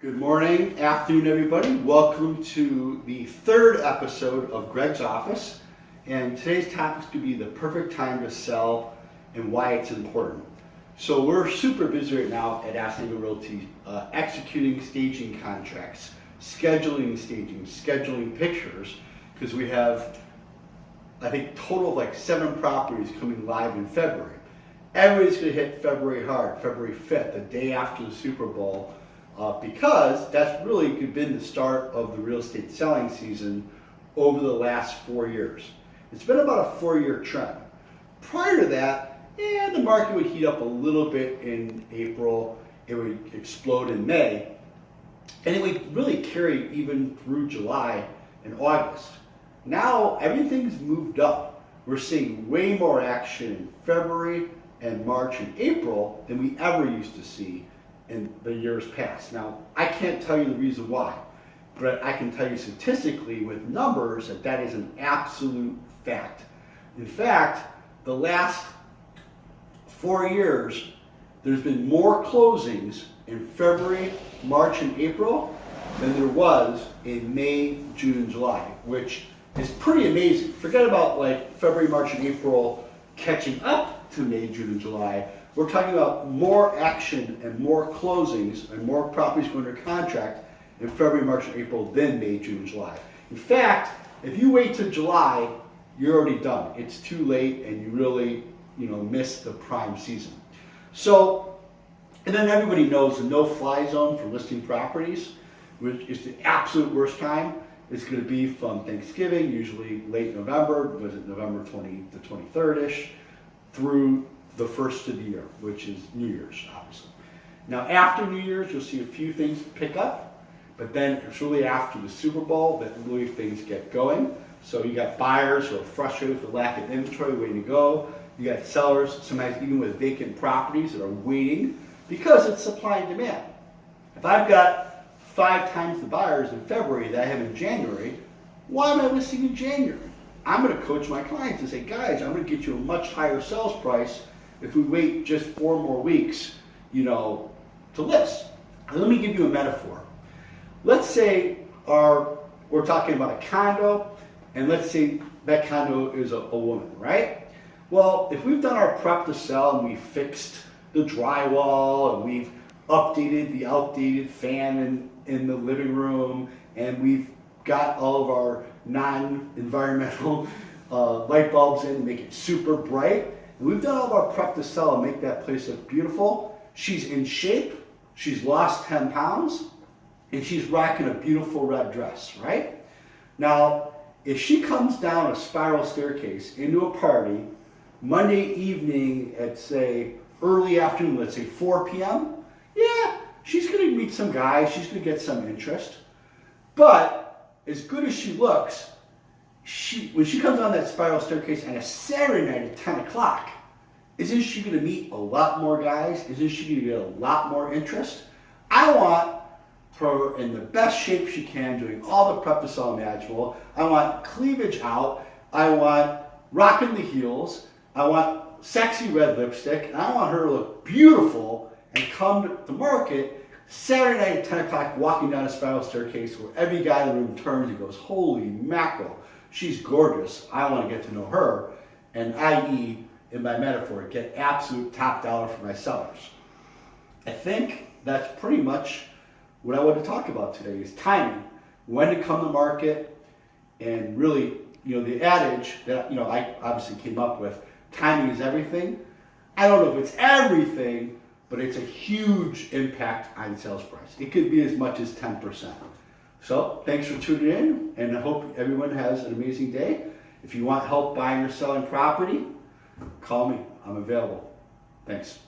Good morning, afternoon, everybody. Welcome to the third episode of Greg's Office. And today's topic is going to be the perfect time to sell and why it's important. So we're super busy right now at Oswego Realty, executing staging contracts, scheduling staging, scheduling pictures, because we have, I think, total of like 7 properties coming live in February. Everybody's going to hit February hard, February 5th, the day after the Super Bowl. Because that's really been the start of the real estate selling season over the last 4 years. It's been about a 4-year trend. Prior to that, the market would heat up a little bit in April, it would explode in May, and it would really carry even through July and August. Now everything's moved up. We're seeing way more action in February and March and April than we ever used to see in the years past. Now, I can't tell you the reason why, but I can tell you statistically with numbers that is an absolute fact. In fact, the last 4 years, there's been more closings in February, March, and April than there was in May, June, and July, which is pretty amazing. Forget about like February, March, and April catching up to May, June, and July. We're talking about more action and more closings and more properties going under contract in February, March, and April than May, June, and July. In fact, if you wait till July, you're already done. It's too late and you really, missed the prime season. So, and then everybody knows the no-fly zone for listing properties, which is the absolute worst time. It's going to be from Thanksgiving, usually late November, was it November 20 to 23rd-ish, through the first of the year, which is New Year's, obviously. Now, after New Year's, you'll see a few things pick up, but then it's really after the Super Bowl that really things get going. So you got buyers who are frustrated with the lack of inventory waiting to go. You got sellers, sometimes even with vacant properties, that are waiting because it's supply and demand. If I've got 5 times the buyers in February that I have in January, why am I listing in January? I'm going to coach my clients and say, guys, I'm going to get you a much higher sales price if we wait just 4 more weeks, to list. And let me give you a metaphor. Let's say we're talking about a condo, and let's say that condo is a woman, right? Well, if we've done our prep to sell and we fixed the drywall and we've updated the outdated fan in the living room and we've got all of our non-environmental light bulbs in to make it super bright, and we've done all of our prep to sell and make that place look beautiful. She's in shape, she's lost 10 pounds, and she's rocking a beautiful red dress, right? Now, if she comes down a spiral staircase into a party Monday evening at, say, early afternoon, let's say 4 p.m., yeah, she's going to meet some guys, she's going to get some interest. But as good as she looks, when she comes down that spiral staircase on a Saturday night at 10 o'clock, isn't she going to meet a lot more guys? Isn't she going to get a lot more interest? I want her in the best shape she can, doing all the prep to sell imaginable. I want cleavage out. I want rocking the heels. I want sexy red lipstick. And I want her to look beautiful and come to the market Saturday night at 10 o'clock walking down a spiral staircase where every guy in the room turns and goes, holy mackerel, she's gorgeous. I want to get to know her. And i.e., in my metaphor, get absolute top dollar for my sellers. I think that's pretty much what I want to talk about today is timing. When to come to market, and really, the adage that, I obviously came up with, timing is everything. I don't know if it's everything, but it's a huge impact on sales price. It could be as much as 10%. So thanks for tuning in, and I hope everyone has an amazing day. If you want help buying or selling property, call me. I'm available. Thanks.